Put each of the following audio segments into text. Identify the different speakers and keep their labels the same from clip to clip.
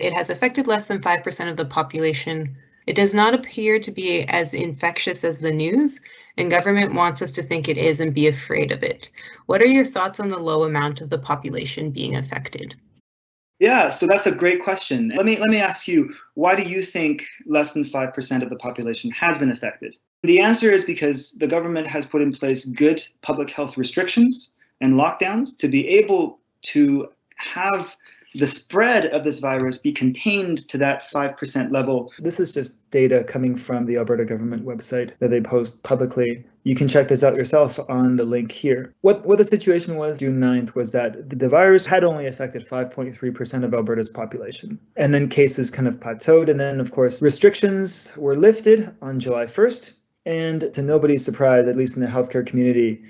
Speaker 1: It has affected less than 5% of the population. It does not appear to be as infectious as the news, and government wants us to think it is and be afraid of it. What are your thoughts on the low amount of the population being affected?
Speaker 2: Yeah, so that's a great question. Let me ask you, why do you think less than 5% of the population has been affected? The answer is because the government has put in place good public health restrictions and lockdowns to be able to have the spread of this virus be contained to that 5% level. This is just data coming from the Alberta government website that they post publicly. You can check this out yourself on the link here. What the situation was June 9th was that the virus had only affected 5.3% of Alberta's population. And then cases kind of plateaued. And then, of course, restrictions were lifted on July 1st. And to nobody's surprise, at least in the healthcare community,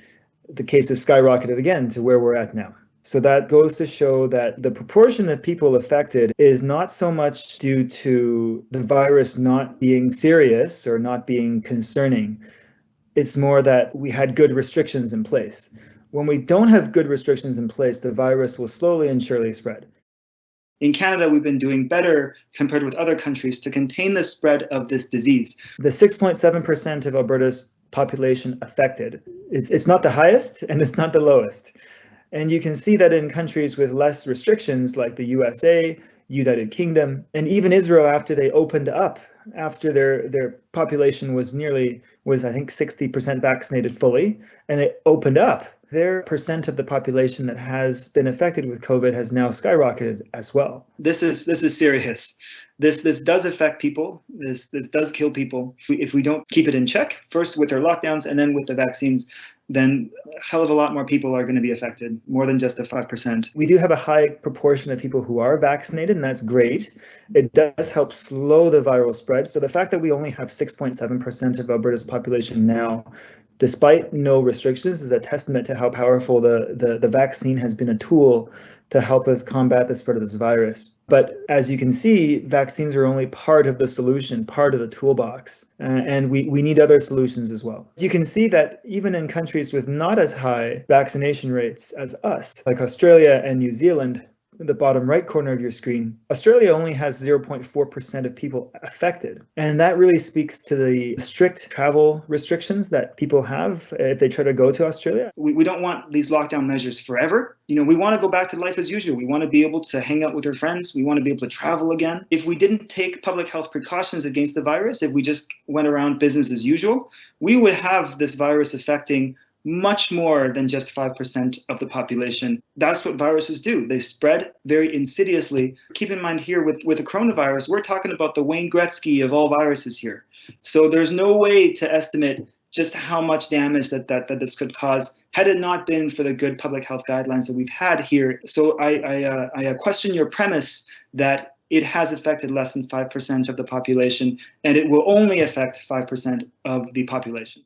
Speaker 2: the cases skyrocketed again to where we're at now. So that goes to show that the proportion of people affected is not so much due to the virus not being serious or not being concerning. It's more that we had good restrictions in place. When we don't have good restrictions in place, the virus will slowly and surely spread. In Canada, we've been doing better compared with other countries to contain the spread of this disease. The 6.7% of Alberta's population affected, it's not the highest and it's not the lowest. And you can see that in countries with less restrictions like the USA, United Kingdom, and even Israel after they opened up, after their population was I think 60% vaccinated fully, and they opened up, their percent of the population that has been affected with COVID has now skyrocketed as well. This is serious. This does affect people. This does kill people. If we don't keep it in check, first with our lockdowns and then with the vaccines, then a hell of a lot more people are going to be affected, more than just the 5%. We do have a high proportion of people who are vaccinated, and that's great. It does help slow the viral spread. So the fact that we only have 6.7% of Alberta's population now, despite no restrictions, is a testament to how powerful the vaccine has been a tool to help us combat the spread of this virus. But as you can see, vaccines are only part of the solution, part of the toolbox, and we need other solutions as well. You can see that even in countries with not as high vaccination rates as us, like Australia and New Zealand, in the bottom right corner of your screen, Australia only has 0.4% of people affected. And that really speaks to the strict travel restrictions that people have if they try to go to Australia. We don't want these lockdown measures forever. We want to go back to life as usual. We want to be able to hang out with our friends. We want to be able to travel again. If we didn't take public health precautions against the virus, if we just went around business as usual, we would have this virus affecting much more than just 5% of the population. That's what viruses do. They spread very insidiously. Keep in mind here with the coronavirus, we're talking about the Wayne Gretzky of all viruses here. So there's no way to estimate just how much damage that this could cause had it not been for the good public health guidelines that we've had here. So I question your premise that it has affected less than 5% of the population, and it will only affect 5% of the population.